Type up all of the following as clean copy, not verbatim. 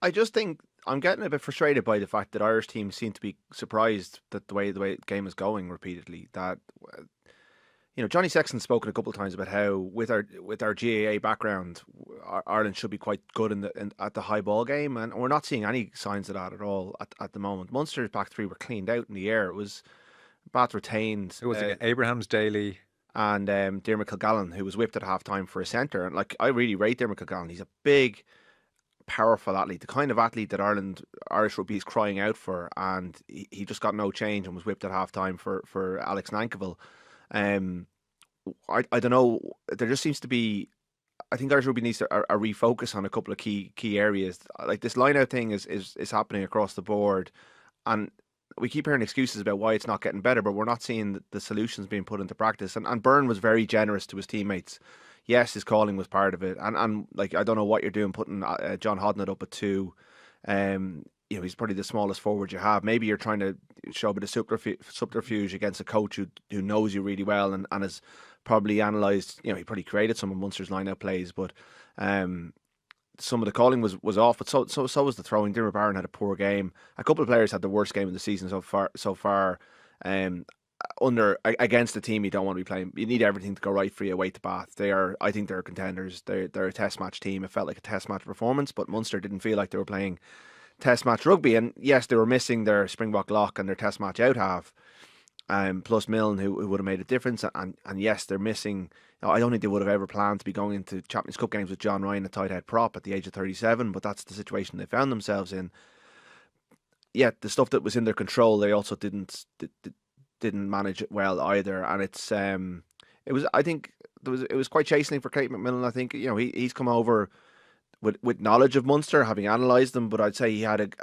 I just think I'm getting a bit frustrated by the fact that Irish teams seem to be surprised that the way the game is going repeatedly. That Johnny Sexton's spoken a couple of times about how with our GAA background, Ireland should be quite good at the high ball game, and we're not seeing any signs of that at all at the moment. Munster's back three were cleaned out in the air. It was Bath retained. It was again Abraham's Daly. And Diarmuid Kilgallen, who was whipped at half time for a centre. And I really rate Diarmuid Kilgallen. He's a big, powerful athlete, the kind of athlete that Irish rugby is crying out for. And he just got no change and was whipped at half time for Alex Nankerville. I don't know. There just seems to be. I think Irish rugby needs a refocus on a couple of key areas. Like this line out thing is happening across the board, and we keep hearing excuses about why it's not getting better, but we're not seeing the solutions being put into practice. And Byrne was very generous to his teammates. Yes, his calling was part of it. And like, I don't know what you're doing putting John Hodnett up at 2. He's probably the smallest forward you have. Maybe you're trying to show a bit of subterfuge against a coach who knows you really well and has probably analysed, he probably created some of Munster's line-out plays, but some of the calling was off, but so was the throwing. Diarmuid Barron had a poor game. A couple of players had the worst game of the season so far. Against the team you don't want to be playing. You need everything to go right for you away to Bath. I think they're contenders. They're a test match team. It felt like a test match performance, but Munster didn't feel like they were playing test match rugby. And yes, they were missing their Springbok lock and their test match out half. Plus Milne, who would have made a difference, and yes, they're missing. I don't think they would have ever planned to be going into Champions Cup games with John Ryan, a tight head prop, at the age of 37. But that's the situation they found themselves in. Yet the stuff that was in their control, they also didn't manage it well either. And I think it was quite chastening for Clayton McMillan. I think he's come over with knowledge of Munster, having analysed them, but I'd say he had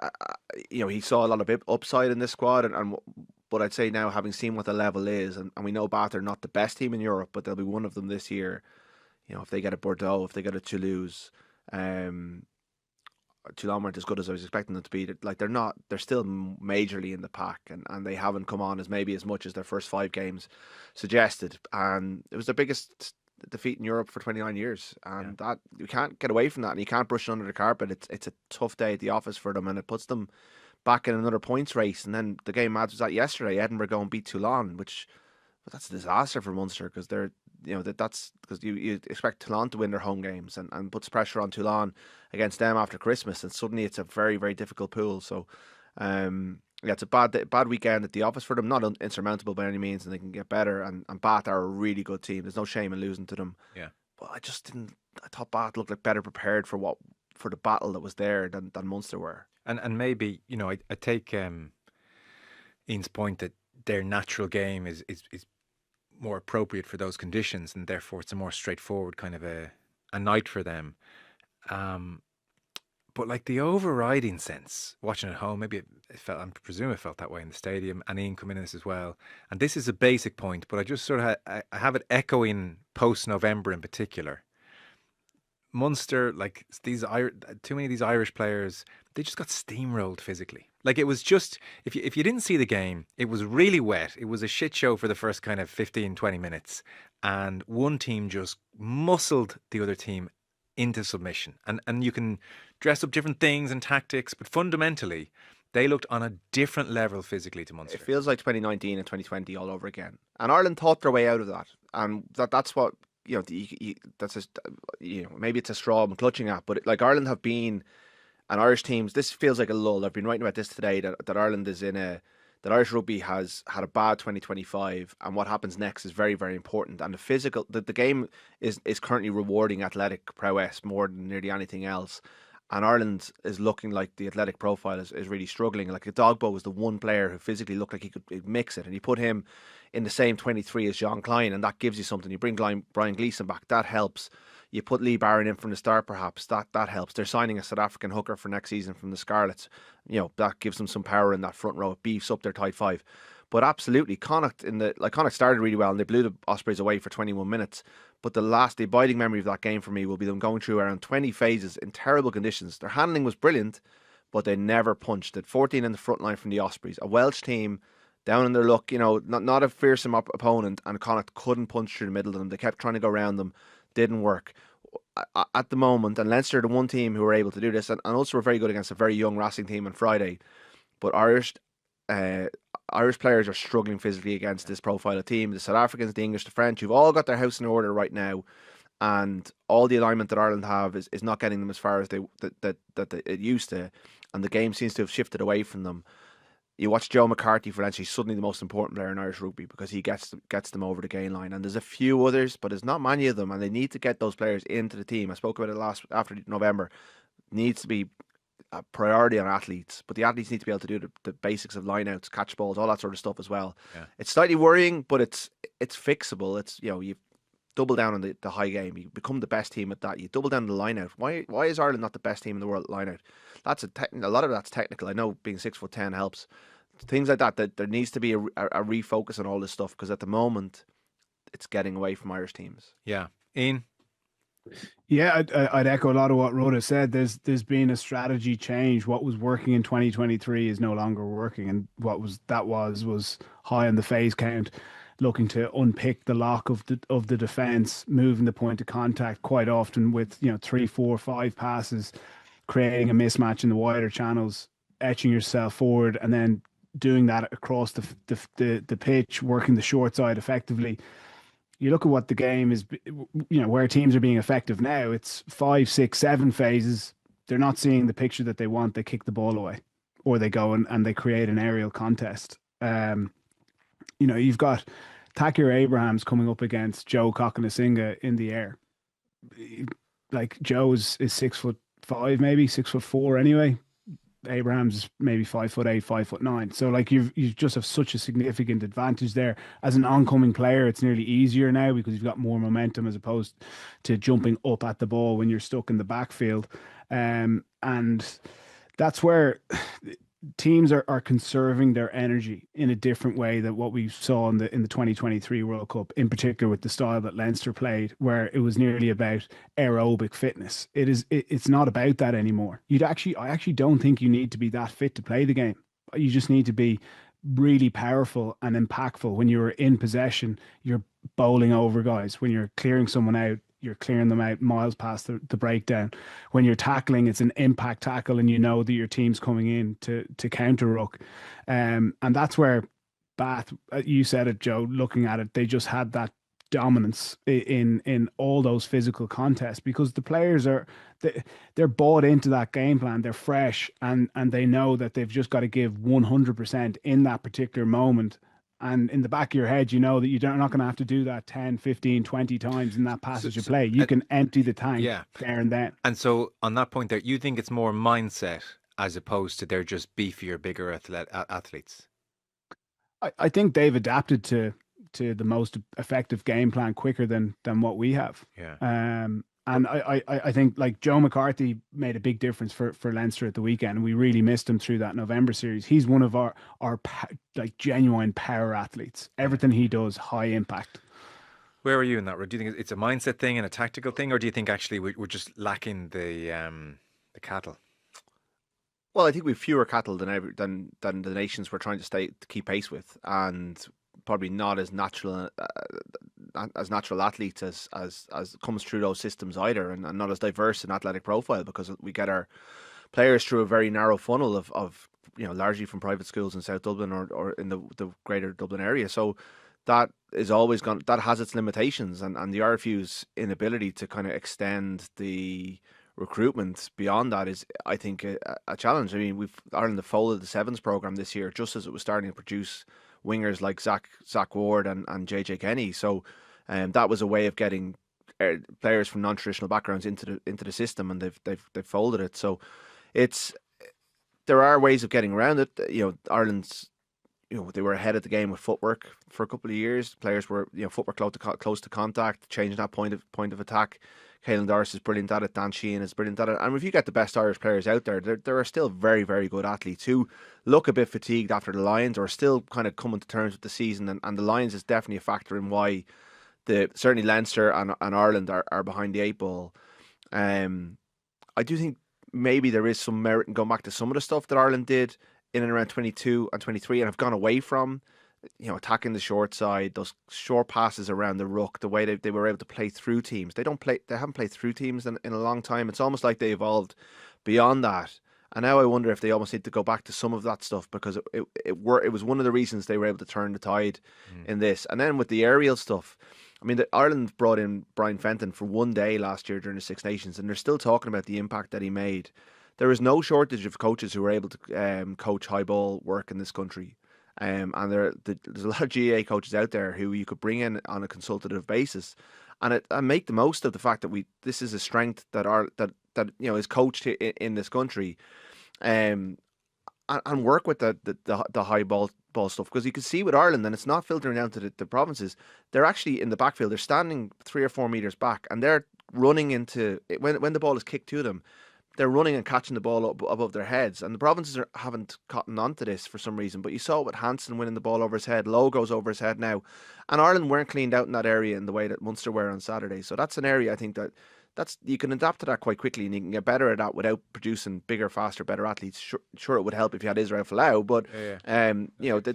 he saw a lot of upside in this squad, but I'd say now, having seen what the level is, and we know Bath are not the best team in Europe, but they'll be one of them this year. If they get a Bordeaux, if they get a Toulouse, Toulon weren't as good as I was expecting them to be. They're still majorly in the pack, and they haven't come on as much as their first 5 games suggested. And it was their biggest defeat in Europe for 29 years, and that you can't get away from that, and you can't brush it under the carpet. It's a tough day at the office for them, and it puts them back in another points race. And then the game Mads was at yesterday, Edinburgh go and beat Toulon, that's a disaster for Munster, because that's because you expect Toulon to win their home games, and puts pressure on Toulon against them after Christmas, and suddenly it's a very, very difficult pool. So it's a bad weekend at the office for them, not insurmountable by any means, and they can get better. And Bath are a really good team. There's no shame in losing to them. Yeah, but I thought Bath looked like better prepared for the battle that was there than Munster were. And maybe I take Ian's point that their natural game is more appropriate for those conditions, and therefore it's a more straightforward kind of a night for them. But like the overriding sense, watching at home, maybe I presume it felt that way in the stadium, and Ian come in this as well. And this is a basic point, but I just sort of I have it echoing post-November in particular. Munster, like too many of these Irish players, they just got steamrolled physically. Like it was just, if you didn't see the game, it was really wet. It was a shit show for the first kind of 15, 20 minutes. And one team just muscled the other team into submission. And you can dress up different things and tactics, but fundamentally, they looked on a different level physically to Munster. It feels like 2019 and 2020 all over again. And Ireland thought their way out of that. And that's what, maybe it's a straw I'm clutching at, but Ireland have been, and Irish teams, this feels like a lull. I've been writing about this today, that Ireland is that Irish rugby has had a bad 2025, and what happens next is very, very important. And the game is currently rewarding athletic prowess more than nearly anything else. And Ireland is looking like the athletic profile is really struggling. Like Dogbo was the one player who physically looked like he could mix it, and you put him in the same 23 as Jean Klein, and that gives you something. You bring Brian Gleeson back, that helps. You put Lee Barron in from the start, perhaps that helps. They're signing a South African hooker for next season from the Scarlets. That gives them some power in that front row. It beefs up their tight 5. But absolutely, Connacht started really well, and they blew the Ospreys away for 21 minutes. But the abiding memory of that game for me will be them going through around 20 phases in terrible conditions. Their handling was brilliant, but they never punched it. 14 in the front line from the Ospreys, a Welsh team down in their luck, not a fearsome opponent, and Connacht couldn't punch through the middle of them. They kept trying to go around them, didn't work. at the moment, and Leinster are the one team who are able to do this, and Ulster were very good against a very young Racing team on Friday, but uh, Irish players are struggling physically against this profile of team. The South Africans, the English, the French, who've all got their house in order right now, and all the alignment that Ireland have is not getting them as far as it used to, and the game seems to have shifted away from them. You watch Joe McCarthy for Leinster, he's suddenly the most important player in Irish rugby because he gets them over the gain line. And there's a few others, but there's not many of them, and they need to get those players into the team. I spoke about it after November. It needs to be a priority on athletes, but the athletes need to be able to do the basics of lineouts, catch balls, all that sort of stuff as well. Yeah. It's slightly worrying, but it's fixable. It's, you know, you double down on the high game. You become the best team at that. You double down on the lineout. Why is Ireland not the best team in the world at lineout? That's a lot of that's technical. I know being 6'10" helps. Things like that there needs to be a refocus on all this stuff, because at the moment it's getting away from Irish teams. Yeah. Ian? Yeah, I'd echo a lot of what Rhoda said. There's been a strategy change. What was working in 2023 is no longer working, and what was high on the phase count, looking to unpick the lock of the defence, moving the point of contact quite often with 3, 4, 5 passes, creating a mismatch in the wider channels, etching yourself forward, and then doing that across the pitch, working the short side effectively. You look at what the game is, where teams are being effective now. It's 5, 6, 7 phases. They're not seeing the picture that they want. They kick the ball away, or they go and they create an aerial contest. You've got Takir Abrahams coming up against Joe Cockanasinga in the air. Like, Joe is 6'5", maybe 6'4" anyway. Abrahams is maybe 5'8", 5'9". So like you just have such a significant advantage there. As an oncoming player, it's nearly easier now because you've got more momentum as opposed to jumping up at the ball when you're stuck in the backfield. And that's where teams are conserving their energy in a different way than what we saw in the 2023 World Cup, in particular with the style that Leinster played, where it was nearly about aerobic fitness. It's not about that anymore. I actually don't think you need to be that fit to play the game. You just need to be really powerful and impactful. When you're in possession, you're bowling over guys. When you're clearing someone out, you're clearing them out miles past the breakdown. When you're tackling, it's an impact tackle, and you know that your team's coming in to counter ruck. And that's where Bath, you said it, Joe, looking at it, they just had that dominance in all those physical contests, because the players they're bought into that game plan. They're fresh, and they know that they've just got to give 100% in that particular moment. And in the back of your head, you know that you're not going to have to do that 10, 15, 20 times in that passage of play. You can empty the tank there and then. And so on that point there, you think it's more mindset as opposed to they're just beefier, bigger athletes? I think they've adapted to the most effective game plan quicker than what we have. Yeah. And I think, like, Joe McCarthy made a big difference for Leinster at the weekend. We really missed him through that November series. He's one of our like genuine power athletes. Everything he does, high impact. Where are you in that? Do you think it's a mindset thing and a tactical thing, or do you think actually we're just lacking the cattle? Well, I think we've fewer cattle than the nations we're trying to keep pace with, and probably not as natural athletes as comes through those systems either, and not as diverse an athletic profile, because we get our players through a very narrow funnel of largely from private schools in South Dublin or in the greater Dublin area. So that is always that has its limitations, and the RFU's inability to kind of extend the recruitment beyond that is, I think, a challenge. I mean, Ireland have folded the Sevens programme this year just as it was starting to produce wingers like Zach Ward and JJ Kenny. So that was a way of getting players from non-traditional backgrounds into the system, and they've folded it. So there are ways of getting around it. Ireland's they were ahead of the game with footwork for a couple of years. Players were footwork close to contact, changing that point of attack. Caelan Doris is brilliant at it. Dan Sheehan is brilliant at it. And if you get the best Irish players out there, there are still very, very good athletes who look a bit fatigued after the Lions, or still kind of coming to terms with the season. And the Lions is definitely a factor in why certainly Leinster and Ireland are behind the 8 ball. I do think maybe there is some merit in going back to some of the stuff that Ireland did in and around 22 and 23 and have gone away from attacking the short side, those short passes around the ruck, the way they were able to play through teams. They haven't played through teams in a long time. It's almost like they evolved beyond that. And now I wonder if they almost need to go back to some of that stuff, because it was one of the reasons they were able to turn the tide in this. And then with the aerial stuff, I mean, Ireland brought in Brian Fenton for one day last year during the Six Nations, and they're still talking about the impact that he made. There is no shortage of coaches who are able to coach high ball work in this country. And there's a lot of GAA coaches out there who you could bring in on a consultative basis, and make the most of the fact that this is a strength that is coached in this country, and work with the high ball stuff, because you can see with Ireland, and it's not filtering down to the provinces. They're actually in the backfield. They're standing 3 or 4 meters back, and they're running into when the ball is kicked to them. They're running and catching the ball up above their heads, and the provinces haven't gotten onto this for some reason. But you saw it with Hansen winning the ball over his head, Lowe goes over his head now, and Ireland weren't cleaned out in that area in the way that Munster were on Saturday. So that's an area I think that's you can adapt to that quite quickly, and you can get better at that without producing bigger, faster, better athletes. Sure, it would help if you had Israel Folau, but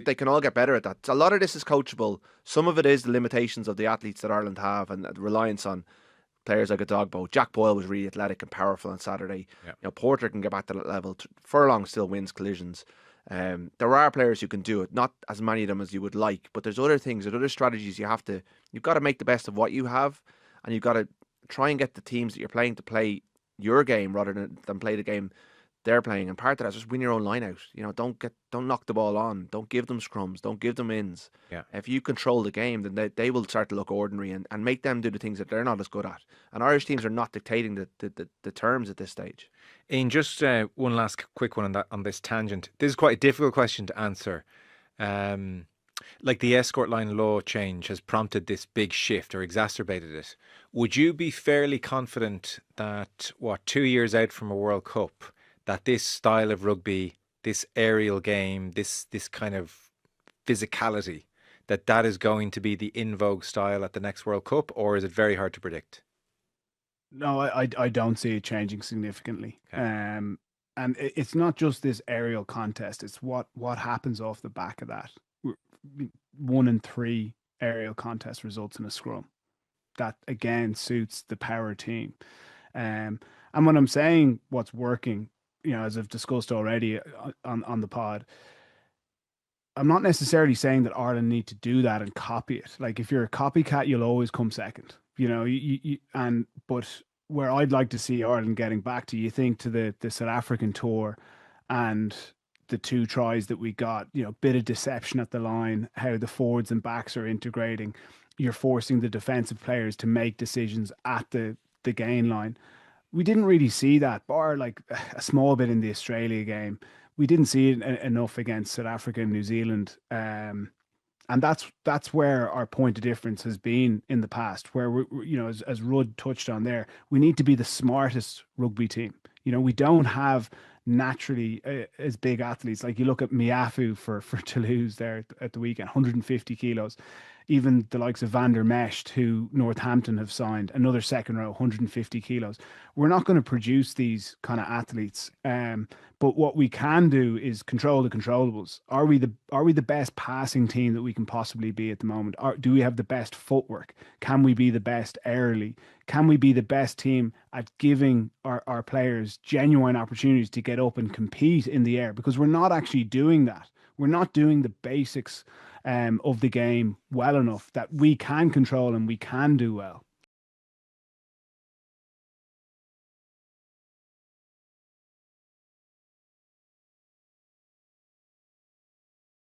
they can all get better at that. So a lot of this is coachable. Some of it is the limitations of the athletes that Ireland have, and the reliance on players like a Dogbo. Jack Boyle was really athletic and powerful on Saturday. Yeah. Porter can get back to that level. Furlong still wins collisions. There are players who can do it, not as many of them as you would like, but there's other things, there's other strategies you've got to make the best of what you have, and you've got to try and get the teams that you're playing to play your game rather than play the game they're playing. And part of that is just win your own line out. Don't knock the ball on. Don't give them scrums. Don't give them ins. Yeah. If you control the game, then they will start to look ordinary, and make them do the things that they're not as good at. And Irish teams are not dictating the terms at this stage. Ian, just one last quick one on this tangent. This is quite a difficult question to answer. Like the escort line law change has prompted this big shift or exacerbated it. Would you be fairly confident that 2 years out from a World Cup, that this style of rugby, this aerial game, this kind of physicality, that is going to be the in vogue style at the next World Cup, or is it very hard to predict? No, I don't see it changing significantly. Okay. And it's not just this aerial contest; it's what happens off the back of that. 1 in 3 aerial contest results in a scrum. That again suits the power team. And when I'm saying what's working, as I've discussed already on the pod, I'm not necessarily saying that Ireland need to do that and copy it. Like, if you're a copycat, you'll always come second. But where I'd like to see Ireland getting back to, you think to the South African tour and the 2 tries that we got, bit of deception at the line, how the forwards and backs are integrating. You're forcing the defensive players to make decisions at the gain line. We didn't really see that, bar like a small bit in the Australia game. We didn't see it enough against South Africa and New Zealand. And that's where our point of difference has been in the past, where as Rudd touched on there, we need to be the smartest rugby team. We don't have naturally as big athletes. Like, you look at Miafu for Toulouse there at the weekend, 150 kilos. Even the likes of Van der Mesht, who Northampton have signed, another second row, 150 kilos. We're not going to produce these kind of athletes. But what we can do is control the controllables. Are we the best passing team that we can possibly be at the moment? Do we have the best footwork? Can we be the best airily? Can we be the best team at giving our players genuine opportunities to get up and compete in the air? Because we're not actually doing that. We're not doing the basics of the game well enough that we can control and we can do well.